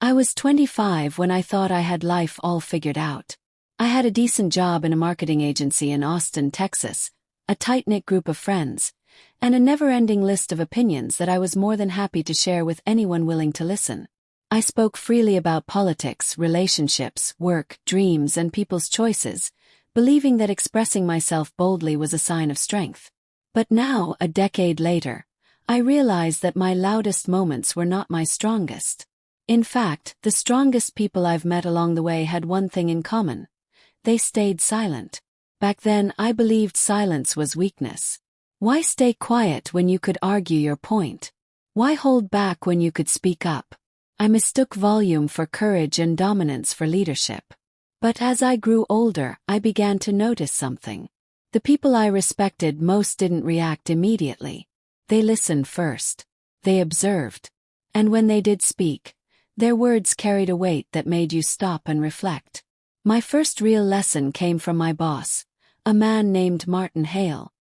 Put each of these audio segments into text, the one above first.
I was 25 when I thought I had life all figured out. I had a decent job in a marketing agency in Austin, Texas, a tight-knit group of friends, and a never-ending list of opinions that I was more than happy to share with anyone willing to listen. I spoke freely about politics, relationships, work, dreams, and people's choices, believing that expressing myself boldly was a sign of strength. But now, a decade later, I realize that my loudest moments were not my strongest. In fact, the strongest people I've met along the way had one thing in common. They stayed silent. Back then, I believed silence was weakness. Why stay quiet when you could argue your point? Why hold back when you could speak up? I mistook volume for courage and dominance for leadership. But as I grew older, I began to notice something. The people I respected most didn't react immediately. They listened first. They observed. And when they did speak, their words carried a weight that made you stop and reflect. My first real lesson came from my boss, a man named Martin Hale.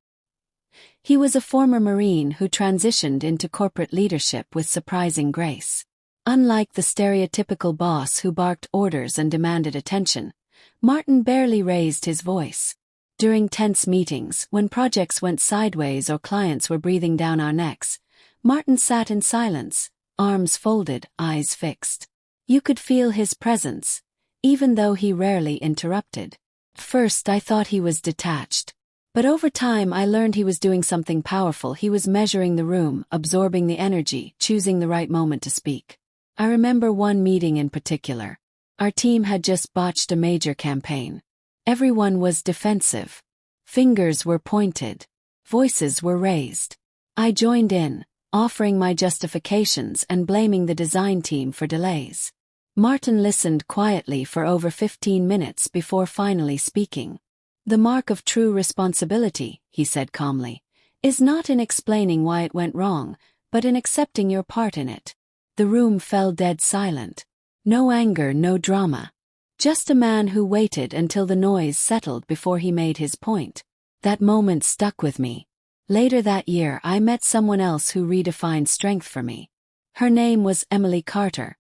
He was a former Marine who transitioned into corporate leadership with surprising grace. Unlike the stereotypical boss who barked orders and demanded attention, Martin barely raised his voice. During tense meetings, when projects went sideways or clients were breathing down our necks, Martin sat in silence, arms folded, eyes fixed. You could feel his presence, even though he rarely interrupted. First, I thought he was detached. But over time I learned he was doing something powerful. He was measuring the room, absorbing the energy, choosing the right moment to speak. I remember one meeting in particular. Our team had just botched a major campaign. Everyone was defensive. Fingers were pointed. Voices were raised. I joined in, offering my justifications and blaming the design team for delays. Martin listened quietly for over 15 minutes before finally speaking. The mark of true responsibility, he said calmly, is not in explaining why it went wrong, but in accepting your part in it. The room fell dead silent. No anger, no drama. Just a man who waited until the noise settled before he made his point. That moment stuck with me. Later that year I met someone else who redefined strength for me. Her name was Emily Carter,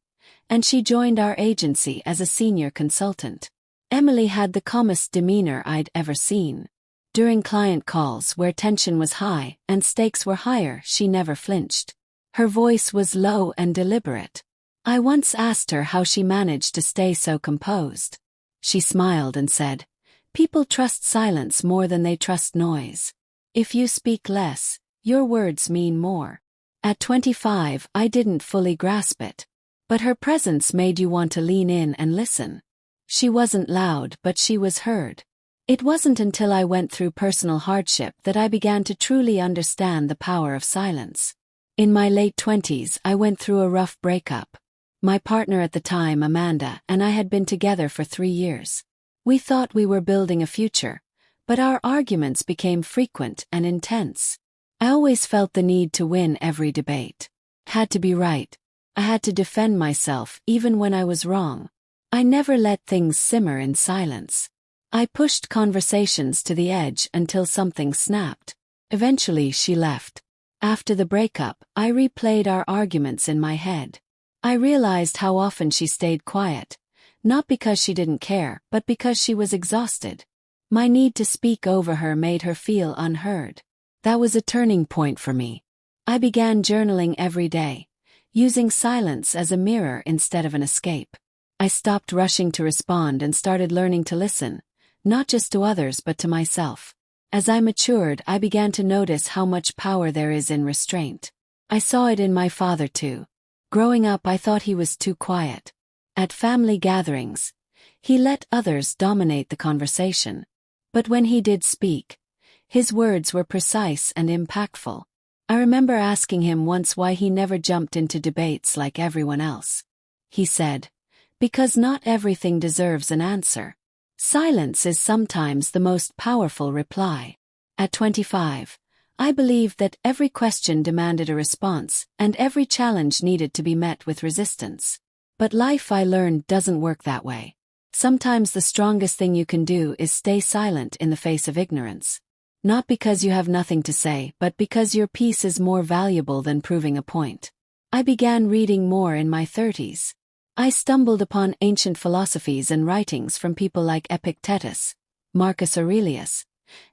and she joined our agency as a senior consultant. Emily had the calmest demeanor I'd ever seen. During client calls where tension was high and stakes were higher, she never flinched. Her voice was low and deliberate. I once asked her how she managed to stay so composed. She smiled and said, "People trust silence more than they trust noise. If you speak less, your words mean more." At 25, I didn't fully grasp it. But her presence made you want to lean in and listen. She wasn't loud, but she was heard. It wasn't until I went through personal hardship that I began to truly understand the power of silence. In my late 20s, I went through a rough breakup. My partner at the time, Amanda, and I had been together for 3 years. We thought we were building a future, but our arguments became frequent and intense. I always felt the need to win every debate. Had to be right. I had to defend myself even when I was wrong. I never let things simmer in silence. I pushed conversations to the edge until something snapped. Eventually she left. After the breakup, I replayed our arguments in my head. I realized how often she stayed quiet, not because she didn't care, but because she was exhausted. My need to speak over her made her feel unheard. That was a turning point for me. I began journaling every day, using silence as a mirror instead of an escape. I stopped rushing to respond and started learning to listen, not just to others but to myself. As I matured, I began to notice how much power there is in restraint. I saw it in my father too. Growing up, I thought he was too quiet. At family gatherings, he let others dominate the conversation. But when he did speak, his words were precise and impactful. I remember asking him once why he never jumped into debates like everyone else. He said, "Because not everything deserves an answer." Silence is sometimes the most powerful reply. At 25, I believed that every question demanded a response, and every challenge needed to be met with resistance. But life, I learned, doesn't work that way. Sometimes the strongest thing you can do is stay silent in the face of ignorance. Not because you have nothing to say, but because your peace is more valuable than proving a point. I began reading more in my 30s. I stumbled upon ancient philosophies and writings from people like Epictetus, Marcus Aurelius,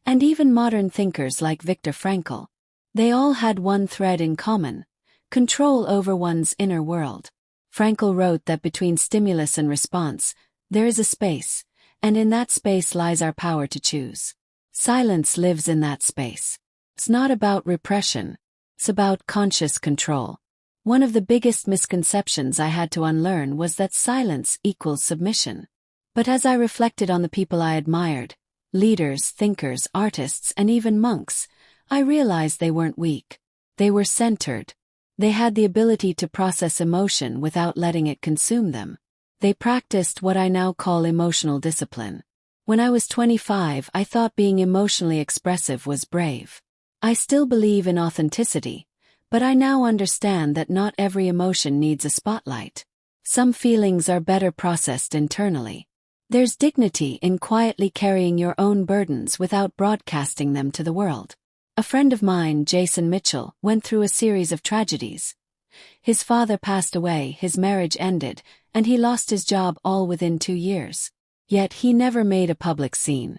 and even modern thinkers like Viktor Frankl. They all had one thread in common: control over one's inner world. Frankl wrote that between stimulus and response, there is a space, and in that space lies our power to choose. Silence lives in that space. It's not about repression, it's about conscious control. One of the biggest misconceptions I had to unlearn was that silence equals submission. But as I reflected on the people I admired, leaders, thinkers, artists, and even monks, I realized they weren't weak. They were centered. They had the ability to process emotion without letting it consume them. They practiced what I now call emotional discipline. When I was 25, I thought being emotionally expressive was brave. I still believe in authenticity, but I now understand that not every emotion needs a spotlight. Some feelings are better processed internally. There's dignity in quietly carrying your own burdens without broadcasting them to the world. A friend of mine, Jason Mitchell, went through a series of tragedies. His father passed away, his marriage ended, and he lost his job all within 2 years. Yet he never made a public scene.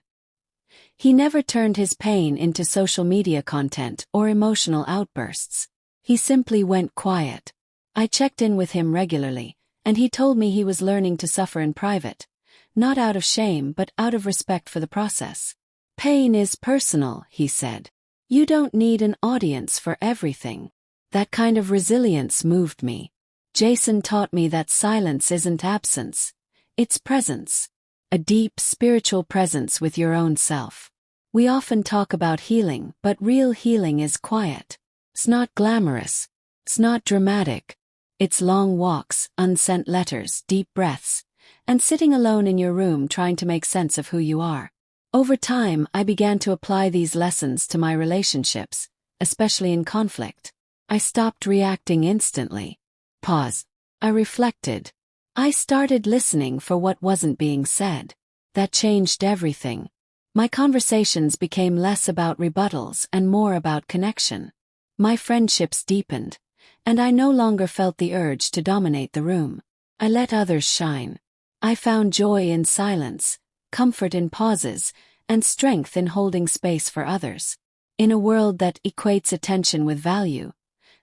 He never turned his pain into social media content or emotional outbursts. He simply went quiet. I checked in with him regularly, and he told me he was learning to suffer in private, not out of shame but out of respect for the process. Pain is personal, he said. You don't need an audience for everything. That kind of resilience moved me. Jason taught me that silence isn't absence, it's presence. A deep spiritual presence with your own self. We often talk about healing, but real healing is quiet. It's not glamorous. It's not dramatic. It's long walks, unsent letters, deep breaths, and sitting alone in your room trying to make sense of who you are. Over time, I began to apply these lessons to my relationships, especially in conflict. I stopped reacting instantly. Pause. I reflected. I started listening for what wasn't being said. That changed everything. My conversations became less about rebuttals and more about connection. My friendships deepened, and I no longer felt the urge to dominate the room. I let others shine. I found joy in silence, comfort in pauses, and strength in holding space for others. In a world that equates attention with value,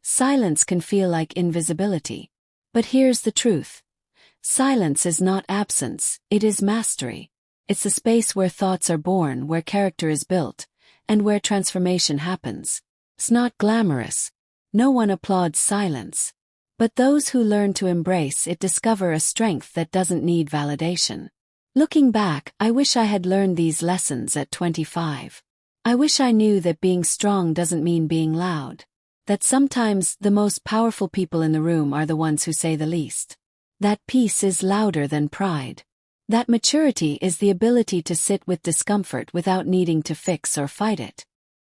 silence can feel like invisibility. But here's the truth. Silence is not absence, it is mastery. It's the space where thoughts are born, where character is built, and where transformation happens. It's not glamorous. No one applauds silence. But those who learn to embrace it discover a strength that doesn't need validation. Looking back, I wish I had learned these lessons at 25. I wish I knew that being strong doesn't mean being loud. That sometimes the most powerful people in the room are the ones who say the least. That peace is louder than pride. That maturity is the ability to sit with discomfort without needing to fix or fight it.